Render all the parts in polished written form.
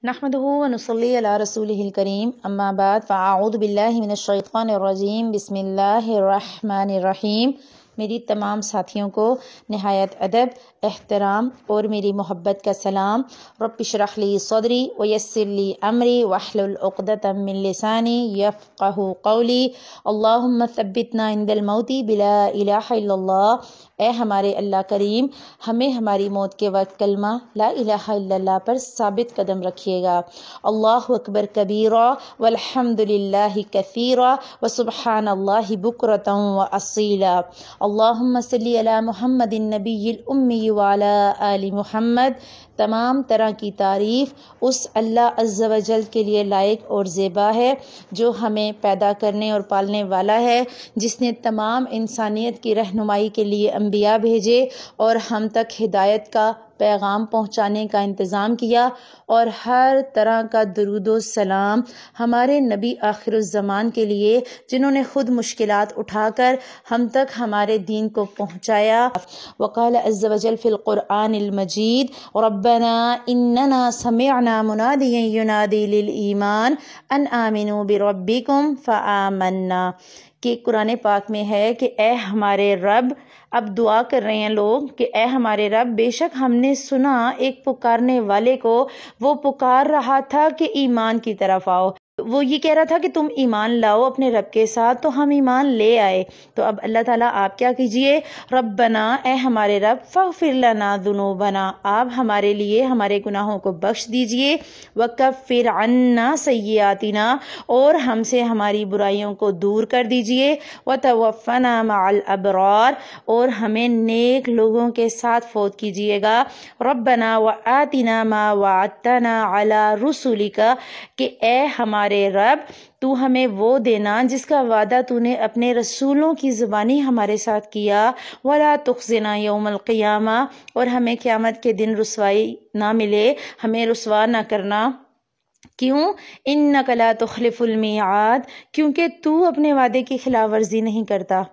نحمده ونصلي على رسوله الكريم اما بعد فاعوذ باللہ من الشیطان الرجیم بسم اللہ الرحمن الرحیم۔ میری تمام ساتھیوں کو نہایت ادب، احترام اور میری محبت کا سلام۔ رب اشرح لی صدری ویسر لی امری واحلل عقدۃ من لسانی یفقہوا قولی اللہم ثبتنا عند الموت بلا الہ الا اللہ۔ اے ہمارے اللہ کریم، ہمیں ہماری موت کے وقت کلمہ لا الہ الا اللہ پر ثابت قدم رکھیے گا۔ اللہ اکبر کبیرا والحمد للہ کثیرا وسبحان اللہ بکرۃ واصیلا۔ اللہم صلی علی محمد النبی الامی وعلی آل محمد۔ تمام طرح کی تعریف اس اللہ عز و جل کے لیے لائق اور زیبا ہے جو ہمیں پیدا کرنے اور پالنے والا ہے، جس نے تمام انسانیت کی رہنمائی کے لیے انبیاء بھیجے اور ہم تک ہدایت کا پیغام پہنچانے کا انتظام کیا، اور ہر طرح کا درود و سلام ہمارے نبی آخر الزمان کے لیے، جنہوں نے خود مشکلات اٹھا کر ہم تک ہمارے دین کو پہنچایا۔ وقال عز و جل فی القرآن المجید ربنا اننا سمعنا منادیا ینادی للایمان ان آمنوا بربکم فآمنا، کہ قرآن پاک میں ہے کہ اے ہمارے رب، اب دعا کر رہے ہیں لوگ کہ اے ہمارے رب، بے شک ہم نے سنا ایک پکارنے والے کو، وہ پکار رہا تھا کہ ایمان کی طرف آؤ، وہ یہ کہہ رہا تھا کہ تم ایمان لاؤ اپنے رب کے ساتھ، تو ہم ایمان لے آئے۔ تو اب اللہ تعالیٰ آپ کیا کیجئے، ربنا، اے ہمارے رب، فاغفر لنا ذنوبنا، آپ ہمارے لیے ہمارے گناہوں کو بخش دیجئے، وکفر عنا سیئاتنا، اور ہم سے ہماری برائیوں کو دور کر دیجئے، وتوفنا مع الابرار، اور ہمیں نیک لوگوں کے ساتھ فوت کیجئے گا، ربنا وآتنا ما وعدتنا علی رسولک، کہ اے ہمارے رب، تو ہمیں وہ دینا جس کا وعدہ تو نے اپنے رسولوں کی زبانی ہمارے ساتھ کیا، ولا تخزنا یوم القیامہ، اور ہمیں قیامت کے دن رسوائی نہ ملے، ہمیں رسوا نہ کرنا۔ کیوں؟ انک لا تخلف المیعاد، کیونکہ تو اپنے وعدے کی خلاف ورزی نہیں کرتا۔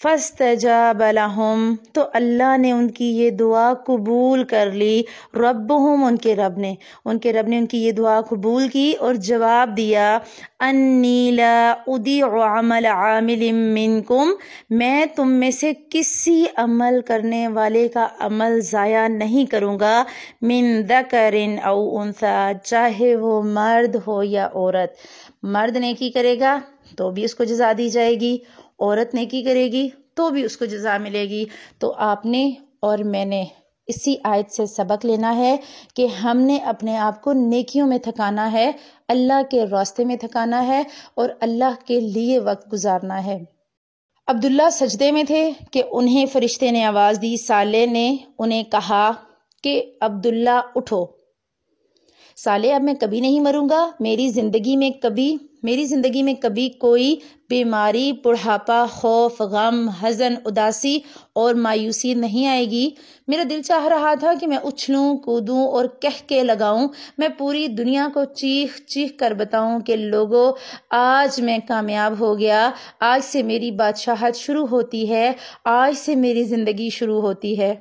فاستجاب لہم، تو اللہ نے ان کی یہ دعا قبول کر لی، ربہم، ان کے رب نے ان کی یہ دعا قبول کی اور جواب دیا، انی لا اضیع عمل عامل منکم، میں تم میں سے کسی عمل کرنے والے کا عمل ضائع نہیں کروں گا، من ذکر او انثی، چاہے وہ مرد ہو یا عورت۔ مرد نیکی کرے گا تو بھی اس کو جزا دی جائے گی، عورت نیکی کرے گی تو بھی اس کو جزا ملے گی۔ تو آپ نے اور میں نے اسی آیت سے سبق لینا ہے کہ ہم نے اپنے آپ کو نیکیوں میں تھکانا ہے، اللہ کے راستے میں تھکانا ہے اور اللہ کے لیے وقت گزارنا ہے۔ عبداللہ سجدے میں تھے کہ انہیں فرشتے نے آواز دی، صالح نے انہیں کہا کہ عبداللہ اٹھو، صالح اب میں کبھی نہیں مروں گا، میری زندگی میں کبھی کوئی بیماری، بڑھاپا، خوف، غم، حزن، اداسی اور مایوسی نہیں آئے گی۔ میرا دل چاہ رہا تھا کہ میں اچھلوں، کودوں اور کہہ کے لگاؤں، میں پوری دنیا کو چیخ چیخ کر بتاؤں کہ لوگو، آج میں کامیاب ہو گیا، آج سے میری بادشاہت شروع ہوتی ہے، آج سے میری زندگی شروع ہوتی ہے۔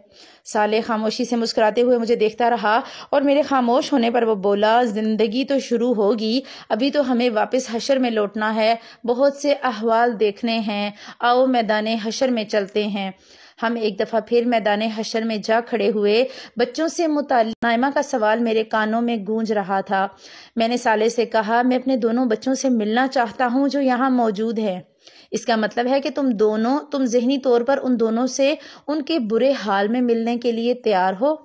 صالح خاموشی سے مسکراتے ہوئے مجھے دیکھتا رہا اور میرے خاموش ہونے پر وہ بولا، زندگی تو شروع ہوگی، ابھی تو ہمیں واپس حشر میں لوٹنا ہے، بہت سے احوال دیکھنے ہیں، آؤ میدان حشر میں چلتے ہیں۔ ہم ایک دفعہ پھر میدان حشر میں جا کھڑے ہوئے، بچوں سے متعلق نائمہ کا سوال میرے کانوں میں گونج رہا تھا۔ میں نے صالح سے کہا، میں اپنے دونوں بچوں سے ملنا چاہتا ہوں جو یہاں موجود ہیں۔ اس کا مطلب ہے کہ تم ذہنی طور پر ان دونوں سے ان کے برے حال میں ملنے کے لیے تیار ہو؟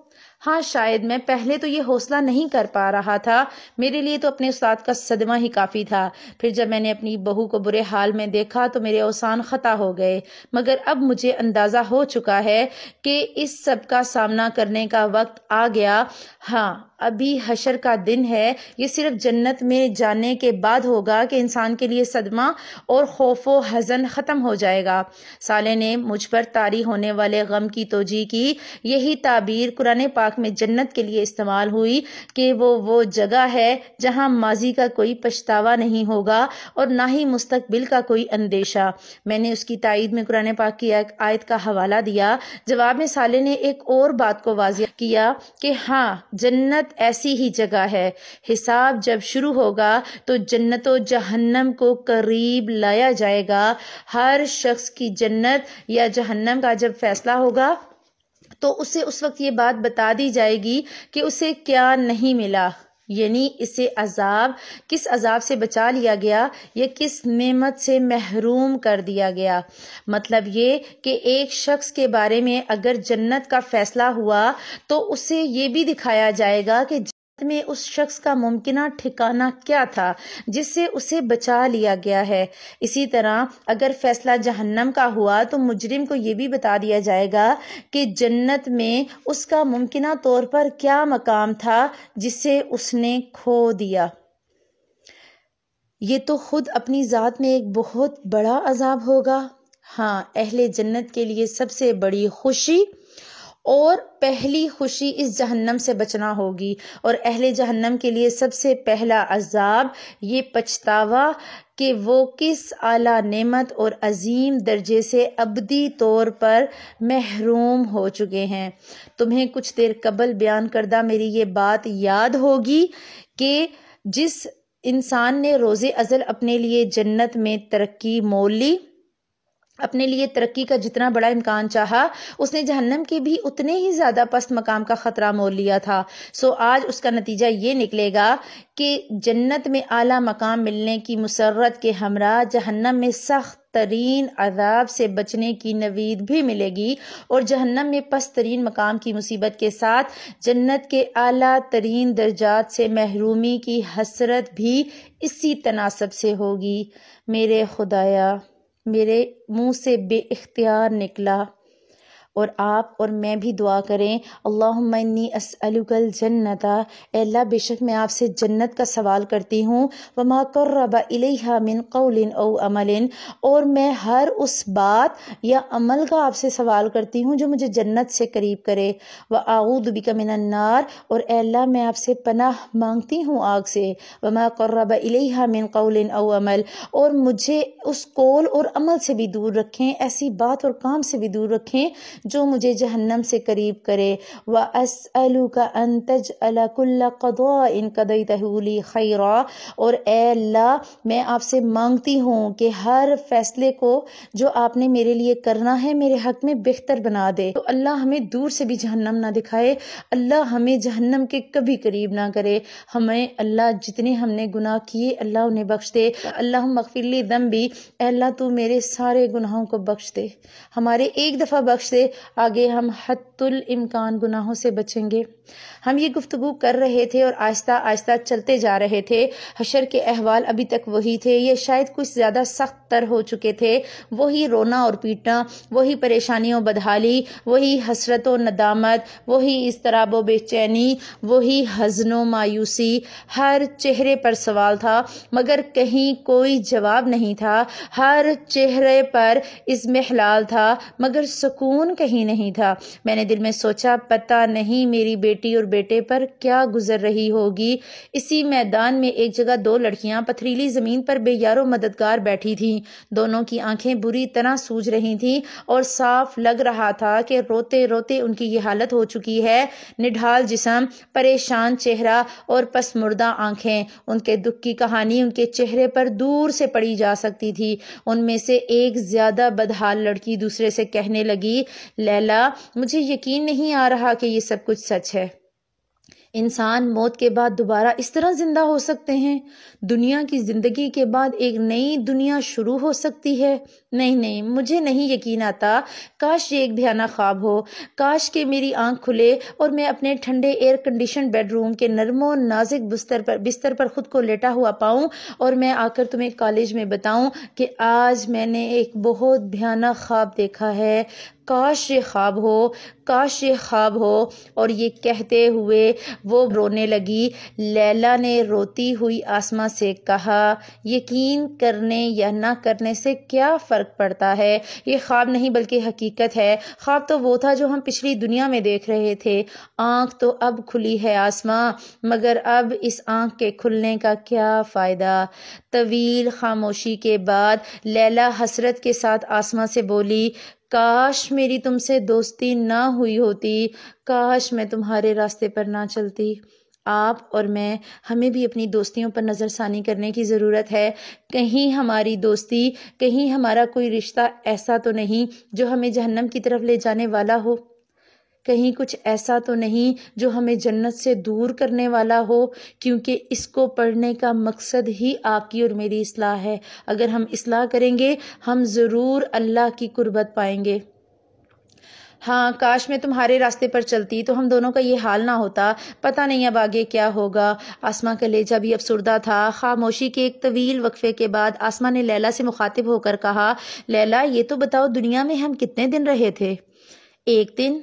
ہاں، شاید میں پہلے تو یہ حوصلہ نہیں کر پا رہا تھا، میرے لیے تو اپنے استاد کا صدمہ ہی کافی تھا، پھر جب میں نے اپنی بہو کو برے حال میں دیکھا تو میرے اوزان خطا ہو گئے، مگر اب مجھے اندازہ ہو چکا ہے کہ اس سب کا سامنا کرنے کا وقت آ گیا۔ ہاں، ابھی حشر کا دن ہے، یہ صرف جنت میں جانے کے بعد ہوگا کہ انسان کے لیے صدمہ اور خوف و حزن ختم ہو جائے گا۔ صالح نے مجھ پر طاری ہونے والے غم کی توجیہ کی، یہی تعبیر قرآن پاک پاک میں جنت کے لیے استعمال ہوئی کہ وہ جگہ ہے جہاں ماضی کا کوئی پچھتاوا نہیں ہوگا اور نہ ہی مستقبل کا کوئی اندیشہ۔ میں نے اس کی تائید میں قرآن پاک کی ایک آیت کا حوالہ دیا۔ جواب میں صالح نے ایک اور بات کو واضح کیا کہ ہاں، جنت ایسی ہی جگہ ہے۔ حساب جب شروع ہوگا تو جنت و جہنم کو قریب لایا جائے گا۔ ہر شخص کی جنت یا جہنم کا جب فیصلہ ہوگا تو اسے اس وقت یہ بات بتا دی جائے گی کہ اسے کیا نہیں ملا، یعنی اسے کس عذاب سے بچا لیا گیا یا کس نعمت سے محروم کر دیا گیا۔ مطلب یہ کہ ایک شخص کے بارے میں اگر جنت کا فیصلہ ہوا تو اسے یہ بھی دکھایا جائے گا کہ جنت میں اس شخص کا ممکنہ ٹھکانہ کیا تھا جس سے اسے بچا لیا گیا ہے۔ اسی طرح اگر فیصلہ جہنم کا ہوا تو مجرم کو یہ بھی بتا دیا جائے گا کہ جنت میں اس کا ممکنہ طور پر کیا مقام تھا جسے اس نے کھو دیا۔ یہ تو خود اپنی ذات میں ایک بہت بڑا عذاب ہوگا۔ ہاں، اہل جنت کے لیے سب سے بڑی خوشی اور پہلی خوشی اس جہنم سے بچنا ہوگی، اور اہل جہنم کے لیے سب سے پہلا عذاب یہ پچھتاوا کہ وہ کس اعلیٰ نعمت اور عظیم درجے سے ابدی طور پر محروم ہو چکے ہیں۔ تمہیں کچھ دیر قبل بیان کردہ میری یہ بات یاد ہوگی کہ جس انسان نے روز ازل اپنے لیے جنت میں ترقی مول لی، اپنے لیے ترقی کا جتنا بڑا امکان چاہا، اس نے جہنم کے بھی اتنے ہی زیادہ پست مقام کا خطرہ مول لیا تھا۔ سو آج اس کا نتیجہ یہ نکلے گا کہ جنت میں اعلیٰ مقام ملنے کی مسرت کے ہمراہ جہنم میں سخت ترین عذاب سے بچنے کی نوید بھی ملے گی، اور جہنم میں پست ترین مقام کی مصیبت کے ساتھ جنت کے اعلیٰ ترین درجات سے محرومی کی حسرت بھی اسی تناسب سے ہوگی۔ میرے خدایا، میرے منہ سے بے اختیار نکلا، اور آپ اور میں بھی دعا کریں، اللہم انی اسألک الجنت، اے اللہ بے شک میں آپ سے جنت کا سوال کرتی ہوں، وما قرب الیہا من قول او عمل، اور میں ہر اس بات یا عمل کا آپ سے سوال کرتی ہوں جو مجھے جنت سے قریب کرے، واعوذ بک من النار، اور اے اللہ میں آپ سے پناہ مانگتی ہوں آگ سے، وما قرب الیہا من قول او عمل، اور مجھے اس قول اور عمل سے بھی دور رکھیں، ایسی بات اور کام سے بھی دور رکھیں جو مجھے جہنم سے قریب کرے۔ وَأَسْأَلُكَ أَن تَجْعَلَ كُلَّ قَضَاءٍ قَضَيْتَهُ لِي خَيْرًا، اور اے اللہ میں آپ سے مانگتی ہوں کہ ہر فیصلے کو جو آپ نے میرے لیے کرنا ہے میرے حق میں بہتر بنا دے۔ تو اللہ ہمیں دور سے بھی جہنم نہ دکھائے، اللہ ہمیں جہنم کے کبھی قریب نہ کرے، ہمیں اللہ جتنے ہم نے گناہ کیے اللہ انہیں بخش دے۔ اللہم اغفر لی ذنبی، اے اللہ تو میرے سارے گناہوں کو بخش دے، ہمارے ایک دفعہ بخش دے، آگے ہم حد الامکان گناہوں سے بچیں گے۔ ہم یہ گفتگو کر رہے تھے اور آہستہ آہستہ چلتے جا رہے تھے، حشر کے احوال ابھی تک وہی تھے، یہ شاید کچھ زیادہ سخت تر ہو چکے تھے، وہی رونا اور پیٹنا، وہی پریشانی و بدحالی، وہی حسرت و ندامت، وہی اضطراب و بے چینی، وہی حزن و مایوسی، ہر چہرے پر سوال تھا مگر کہیں کوئی جواب نہیں تھا، ہر چہرے پر اضمحلال تھا مگر سکون کہیں نہیں تھا۔ میں نے دل میں سوچا پتہ نہیں میری بیٹی اور بیٹے پر کیا گزر رہی ہوگی۔ اسی میدان میں ایک جگہ دو لڑکیاں پتھریلی زمین پر بے یار و مددگار بیٹھی تھیں، دونوں کی آنکھیں بری طرح سوج رہی تھیں اور صاف لگ رہا تھا کہ روتے روتے ان کی یہ حالت ہو چکی ہے۔ نڈھال جسم، پریشان چہرہ اور پسمردہ آنکھیں، ان کے دکھ کی کہانی ان کے چہرے پر دور سے پڑھی جا سکتی تھی۔ ان میں سے ایک زیادہ بدحال لڑکی دوسرے سے کہنے لگی، لیلا مجھے یقین نہیں آ رہا کہ یہ سب کچھ سچ ہے۔ انسان موت کے بعد دوبارہ اس طرح زندہ ہو سکتے ہیں؟ دنیا کی زندگی کے بعد ایک نئی دنیا شروع ہو سکتی ہے؟ نہیں، مجھے نہیں یقین آتا۔ کاش یہ ایک بھیانہ خواب ہو، کاش کہ میری آنکھ کھلے اور میں اپنے ٹھنڈے ایئر کنڈیشن بیڈ روم کے نرم و نازک بستر پر خود کو لیٹا ہوا پاؤں اور میں آ کر تمہیں کالج میں بتاؤں کہ آج میں نے ایک بہت بھیانہ خواب دیکھا ہے۔ کاش یہ خواب ہو، کاش یہ خواب ہو۔ اور یہ کہتے ہوئے وہ رونے لگی۔ لیلا نے روتی ہوئی آسماں سے کہا، یقین کرنے یا نہ کرنے سے کیا فرق پڑتا ہے؟ یہ خواب نہیں بلکہ حقیقت ہے۔ خواب تو وہ تھا جو ہم پچھلی دنیا میں دیکھ رہے تھے۔ آنکھ تو اب کھلی ہے آسماں، مگر اب اس آنکھ کے کھلنے کا کیا فائدہ؟ طویل خاموشی کے بعد لیلا حسرت کے ساتھ آسماں سے بولی، کاش میری تم سے دوستی نہ ہوئی ہوتی، کاش میں تمہارے راستے پر نہ چلتی۔ آپ اور میں، ہمیں بھی اپنی دوستیوں پر نظر ثانی کرنے کی ضرورت ہے۔ کہیں ہماری دوستی، کہیں ہمارا کوئی رشتہ ایسا تو نہیں جو ہمیں جہنم کی طرف لے جانے والا ہو؟ کہیں کچھ ایسا تو نہیں جو ہمیں جنت سے دور کرنے والا ہو؟ کیونکہ اس کو پڑھنے کا مقصد ہی آپ کی اور میری اصلاح ہے۔ اگر ہم اصلاح کریں گے، ہم ضرور اللہ کی قربت پائیں گے۔ ہاں، کاش میں تمہارے راستے پر چلتی تو ہم دونوں کا یہ حال نہ ہوتا۔ پتہ نہیں اب آگے کیا ہوگا۔ آسماں کا لہجہ بھی افسردہ تھا۔ خاموشی کے ایک طویل وقفے کے بعد آسماں نے لیلا سے مخاطب ہو کر کہا، لیلا یہ تو بتاؤ دنیا میں ہم کتنے دن رہے تھے؟ 1 دن؟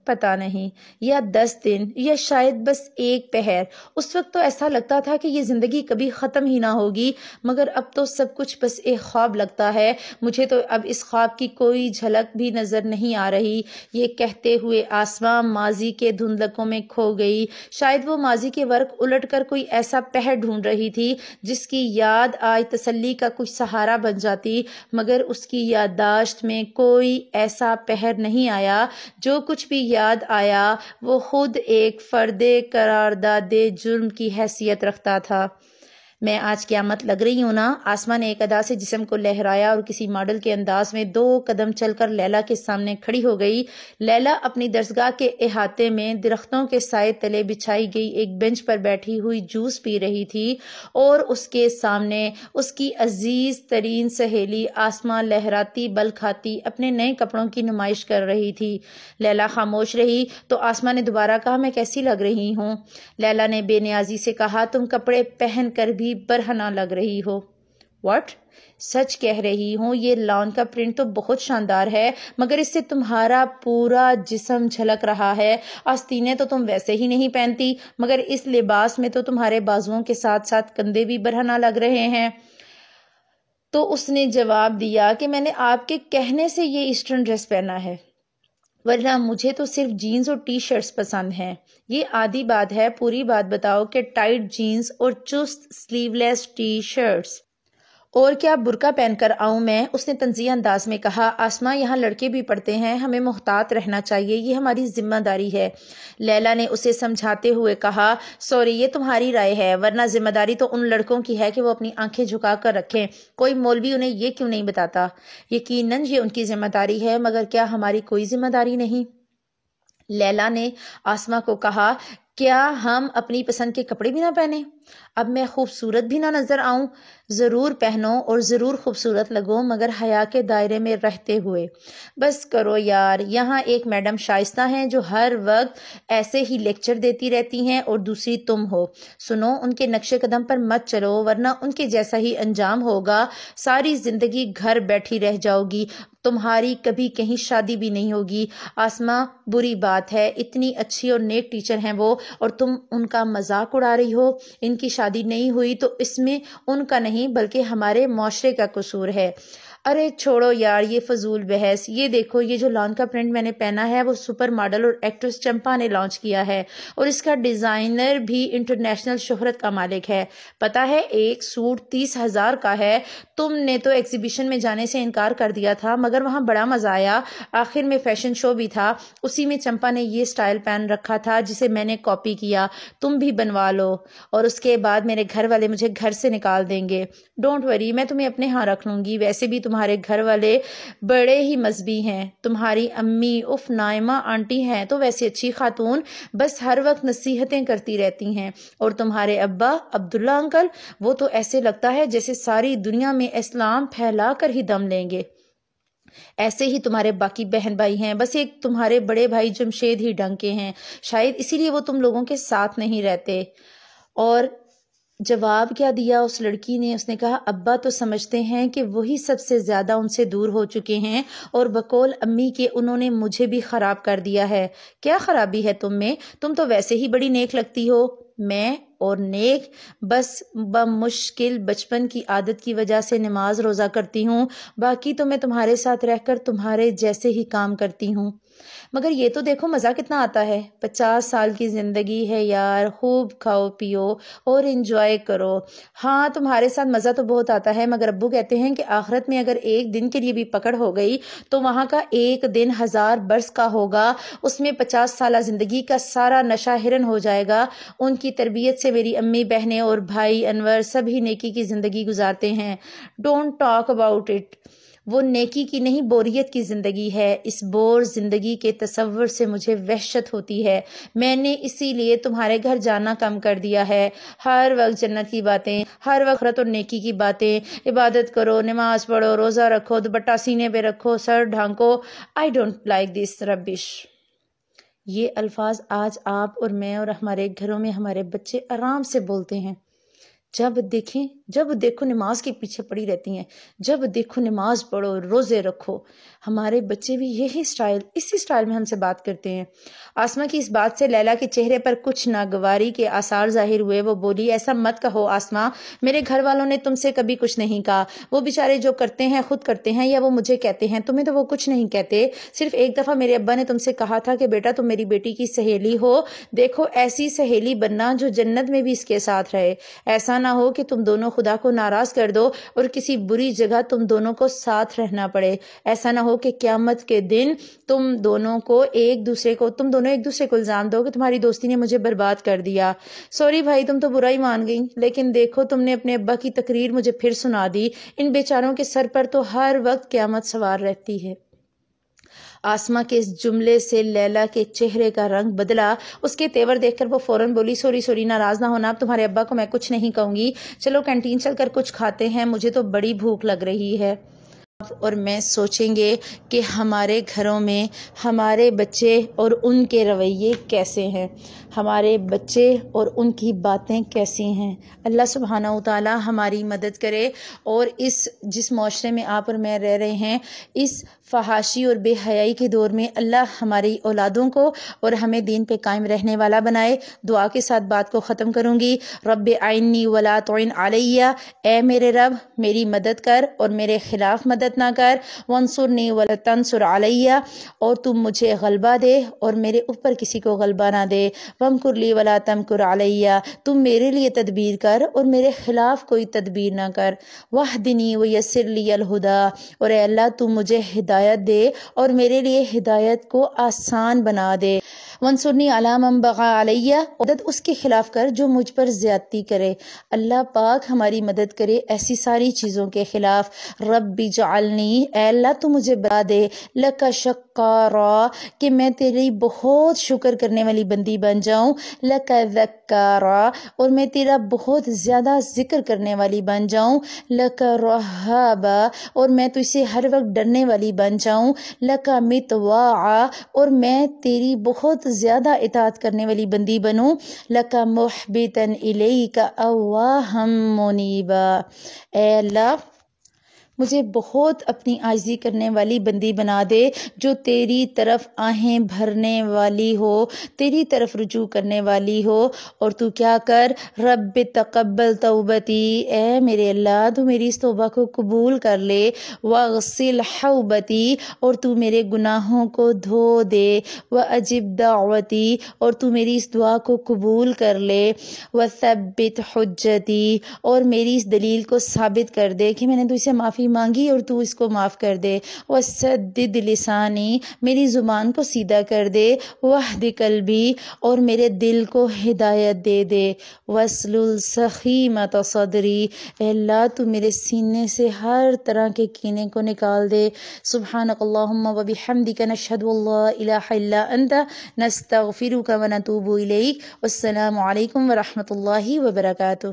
پتہ نہیں، یا 10 دن، یا شاید بس 1 پہر۔ اس وقت تو ایسا لگتا تھا کہ یہ زندگی کبھی ختم ہی نہ ہوگی، مگر اب تو سب کچھ بس ایک خواب لگتا ہے۔ مجھے تو اب اس خواب کی کوئی جھلک بھی نظر نہیں آ رہی۔ یہ کہتے ہوئے آسماں ماضی کے دھندلکوں میں کھو گئی۔ شاید وہ ماضی کے ورق الٹ کر کوئی ایسا پہر ڈھونڈ رہی تھی جس کی یاد آج تسلی کا کچھ سہارا بن جاتی، مگر اس کی یادداشت میں کوئی ایسا پہر نہیں آیا۔ جو کچھ بھی یاد آیا وہ خود ایک فرد قرارداد جرم کی حیثیت رکھتا تھا۔ میں آج قیامت لگ رہی ہوں نا؟ آسماں نے ایک ادا سے جسم کو لہرایا اور کسی ماڈل کے انداز میں 2 قدم چل کر لیلا کے سامنے کھڑی ہو گئی۔ لیلا اپنی درسگاہ کے احاطے میں درختوں کے سائے تلے بچھائی گئی ایک بینچ پر بیٹھی ہوئی جوس پی رہی تھی، اور اس کے سامنے اس کی عزیز ترین سہیلی آسماں لہراتی بل کھاتی اپنے نئے کپڑوں کی نمائش کر رہی تھی۔ لیلا خاموش رہی تو آسماں نے دوبارہ کہا، میں کیسی لگ رہی ہوں؟ لیلا نے بے نیازی سے کہا، تم کپڑے پہن کر بھی برہنہ لگ رہی ہو۔ واٹ؟ سچ کہہ رہی ہوں، یہ لان کا پرنٹ تو بہت شاندار ہے، مگر اس سے تمہارا پورا جسم جھلک رہا ہے۔ آستینے تو تم ویسے ہی نہیں پہنتی، مگر اس لباس میں تو تمہارے بازوؤں کے ساتھ ساتھ کندھے بھی برہنہ لگ رہے ہیں۔ تو اس نے جواب دیا کہ میں نے آپ کے کہنے سے یہ ایسٹرن ڈریس پہنا ہے، ورنہ مجھے تو صرف جینز اور ٹی شرٹس پسند ہیں۔ یہ آدھی بات ہے، پوری بات بتاؤ کہ ٹائٹ جینز اور چست سلیو لیس ٹی شرٹس۔ اور کیا برقع پہن کر آؤں میں؟ اس نے طنزیہ انداز میں کہا، آسماں یہاں لڑکے بھی پڑھتے ہیں، ہمیں محتاط رہنا چاہیے، یہ ہماری ذمہ داری ہے۔ لیلا نے اسے سمجھاتے ہوئے کہا، سوری، یہ تمہاری رائے ہے، ورنہ ذمہ داری تو ان لڑکوں کی ہے کہ وہ اپنی آنکھیں جھکا کر رکھیں۔ کوئی مولوی انہیں یہ کیوں نہیں بتاتا؟ یقیناً یہ ان کی ذمہ داری ہے، مگر کیا ہماری کوئی ذمہ داری نہیں؟ لیلا نے آسماں کو کہا، کیا ہم اپنی پسند کے کپڑے بھی نہ پہنیں؟ اب میں خوبصورت بھی نہ نظر آؤں؟ ضرور پہنو اور ضرور خوبصورت لگو، مگر حیا کے دائرے میں رہتے ہوئے۔ بس کرو یار، یہاں ایک میڈم شائستہ ہیں جو ہر وقت ایسے ہی لیکچر دیتی رہتی ہیں، اور دوسری تم ہو۔ سنو، ان کے نقش قدم پر مت چلو، ورنہ ان کے جیسا ہی انجام ہوگا۔ ساری زندگی گھر بیٹھی رہ جاؤ گی، تمہاری کبھی کہیں شادی بھی نہیں ہوگی۔ آسماں، بری بات ہے، اتنی اچھی اور نیک ٹیچر ہیں وہ، اور تم ان کا مذاق اڑا رہی ہو۔ ان کی شادی نہیں ہوئی تو اس میں ان کا نہیں بلکہ ہمارے معاشرے کا قصور ہے۔ ارے چھوڑو یار یہ فضول بحث۔ یہ دیکھو، یہ جو لان کا پرنٹ میں نے پہنا ہے وہ سپر ماڈل اور ایکٹریس چمپا نے لانچ کیا ہے، اور اس کا ڈیزائنر بھی انٹرنیشنل شہرت کا مالک ہے۔ پتہ ہے ایک سوٹ 30,000 کا ہے۔ تم نے تو ایگزیبیشن میں جانے سے انکار کر دیا تھا، مگر وہاں بڑا مزہ آیا۔ آخر میں فیشن شو بھی تھا، اسی میں چمپا نے یہ سٹائل پہن رکھا تھا جسے میں نے کاپی کیا۔ تم بھی بنوا لو، اور اس کے بعد میرے گھر والے مجھے گھر سے نکال دیں گے۔ ڈونٹ وری، میں تمہیں اپنے ہاں رکھ لوں گی۔ ویسے بھی تمہارے گھر والے بڑے ہی مذہبی ہیں۔ تمہاری امی نائمہ آنٹی ہیں تو ویسے اچھی خاتون، بس ہر وقت نصیحتیں کرتی رہتی ہیں، اور تمہارے ابا عبداللہ انکل، وہ تو ایسے لگتا ہے جیسے ساری دنیا میں اسلام پھیلا کر ہی دم لیں گے۔ ایسے ہی تمہارے باقی بہن بھائی ہیں، بس ایک تمہارے بڑے بھائی جمشید ہی ڈھنگ کے ہیں، شاید اسی لیے وہ تم لوگوں کے ساتھ نہیں رہتے۔ اور جواب کیا دیا اس لڑکی نے؟ اس نے کہا ابا تو سمجھتے ہیں کہ وہی سب سے زیادہ ان سے دور ہو چکے ہیں، اور بقول امی کے انہوں نے مجھے بھی خراب کر دیا ہے۔ کیا خرابی ہے تم میں؟ تم تو ویسے ہی بڑی نیک لگتی ہو۔ میں اور نیک بس بمشکل بچپن کی عادت کی وجہ سے نماز روزہ کرتی ہوں، باقی تو میں تمہارے ساتھ رہ کر تمہارے جیسے ہی کام کرتی ہوں۔ مگر یہ تو دیکھو مزہ کتنا آتا ہے، 50 سال کی زندگی ہے یار، خوب کھاؤ پیو اور انجوائے کرو۔ ہاں تمہارے ساتھ مزہ تو بہت آتا ہے، مگر ابو کہتے ہیں کہ آخرت میں اگر ایک دن کے لیے بھی پکڑ ہو گئی تو وہاں کا ایک دن 1000 برس کا ہوگا، اس میں 50 سالہ زندگی کا سارا نشہ ہرن ہو جائے گا۔ ان کی تربیت سے میری امی بہنیں اور بھائی انور سبھی نیکی کی زندگی گزارتے ہیں۔ Don't talk about it. وہ نیکی کی نہیں بوریت کی زندگی ہے۔ اس بور زندگی کے تصور سے مجھے وحشت ہوتی ہے۔ میں نے اسی لیے تمہارے گھر جانا کم کر دیا ہے۔ ہر وقت جنت کی باتیں، ہر وقت آخرت اور نیکی کی باتیں، عبادت کرو، نماز پڑھو، روزہ رکھو، دوپٹہ سینے پہ رکھو، سر ڈھانکو۔ I don't like this rubbish۔ یہ الفاظ آج آپ اور میں اور ہمارے گھروں میں ہمارے بچے آرام سے بولتے ہیں۔ جب دیکھو نماز کے پیچھے پڑی رہتی ہیں، جب دیکھو نماز پڑھو، روزے رکھو۔ ہمارے بچے بھی اسی سٹائل میں ہم سے بات کرتے ہیں۔ آسمہ کی اس بات سے لیلا کے چہرے پر کچھ ناگواری کے آثار ظاہر ہوئے۔ وہ بولی ایسا مت کہو آسمہ، میرے گھر والوں نے تم سے کبھی کچھ نہیں کہا، وہ بیچارے جو کرتے ہیں خود کرتے ہیں یا وہ مجھے کہتے ہیں، تمہیں تو وہ کچھ نہیں کہتے۔ صرف ایک دفعہ میرے ابا نے تم سے کہا تھا کہ بیٹا تم میری بیٹی کی سہیلی ہو، دیکھو ایسی سہیلی بننا جو جنت میں بھی اس کے ساتھ رہے۔ ایسا نہ ہو کہ تم دونوں خدا کو ناراض کر دو اور کسی بری جگہ تم دونوں کو ساتھ رہنا پڑے۔ ایسا نہ ہو کہ قیامت کے دن تم دونوں ایک دوسرے کو الزام دو کہ تمہاری دوستی نے مجھے برباد کر دیا۔ سوری بھائی، تم تو برا ہی مان گئی، لیکن دیکھو تم نے اپنے ابا کی تقریر مجھے پھر سنا دی۔ ان بیچاروں کے سر پر تو ہر وقت قیامت سوار رہتی ہے۔ آسمہ کے اس جملے سے لیلا کے چہرے کا رنگ بدلا۔ اس کے تیور دیکھ کر وہ فوراً بولی سوری ناراض نہ ہونا، اب تمہارے ابا کو میں کچھ نہیں کہوں گی، چلو کینٹین چل کر کچھ کھاتے ہیں، مجھے تو بڑی بھوک لگ رہی ہے۔ اور میں سوچیں گے کہ ہمارے گھروں میں ہمارے بچے اور ان کے رویے کیسے ہیں، ہمارے بچے اور ان کی باتیں کیسی ہیں۔ اللہ سبحانہ و تعالی ہماری مدد کرے، اور جس معاشرے میں آپ اور میں رہ رہے ہیں، اس فحاشی اور بے حیائی کے دور میں اللہ ہماری اولادوں کو اور ہمیں دین پہ قائم رہنے والا بنائے۔ دعا کے ساتھ بات کو ختم کروں گی۔ رب اعنی ولا تعن علیہ، اے میرے رب میری مدد کر اور میرے خلاف مدد نہ کر۔ وانصرنی ولا تنصر علیہ، اور تم مجھے غلبہ دے اور میرے اوپر کسی کو غلبہ نہ دے۔ وامکر لی ولا تمکر علیہ، تم میرے لیے تدبیر کر اور میرے خلاف کوئی تدبیر نہ کر۔ واہدنی ویسر لی الہدی، اور اے اللہ تم مجھے ہدایت دے اور میرے لیے ہدایت کو آسان بنا دے۔ وانصرنی علی من بغی علیہ، مدد اس کے خلاف کر جو مجھ پر زیادتی کرے۔ اللہ پاک ہماری مدد کرے ایسی ساری چیزوں کے خلاف۔ رب اجعلنی، اے اللہ تو مجھے بتا دے، لک شکارا، کہ میں تیری بہت شکر کرنے والی بندی بن جاؤں، لک ذکارا، اور میں تیرا بہت زیادہ ذکر کرنے والی بن جاؤں، لک رہابا، اور میں تجھ سے ہر وقت ڈرنے والی بن جاؤں، لک مطواعا، اور میں تیری بہت زیادہ اطاعت کرنے والی بندی بنوں، لک محبتا الیک اواہا منیبا، اے اللہ مجھے بہت اپنی عاجزی کرنے والی بندی بنا دے، جو تیری طرف آہیں بھرنے والی ہو، تیری طرف رجوع کرنے والی ہو۔ اور تو کیا کر، رب تقبل توبتی، اے میرے اللہ تو میری اس توبہ کو قبول کر لے، واغسل حوبتی، اور تو میرے گناہوں کو دھو دے، واجب دعوتی، اور تو میری اس دعا کو قبول کر لے، وثبت حجتی، اور میری اس دلیل کو ثابت کر دے کہ میں نے تو اسے معافی مانگی اور تو اس کو معاف کر دے، وسدد لسانی، میری زبان کو سیدھا کر دے، واہد قلبی، اور میرے دل کو ہدایت دے دے، واسلل سخیمۃ صدری، اے اللہ تو میرے سینے سے ہر طرح کے کینے کو نکال دے۔ سبحانک اللہم و بحمدک، نشہد ان لا الہ الا انت، نستغفرک و نتوب الیک۔ والسلام علیکم ورحمۃ اللہ وبرکاتہ۔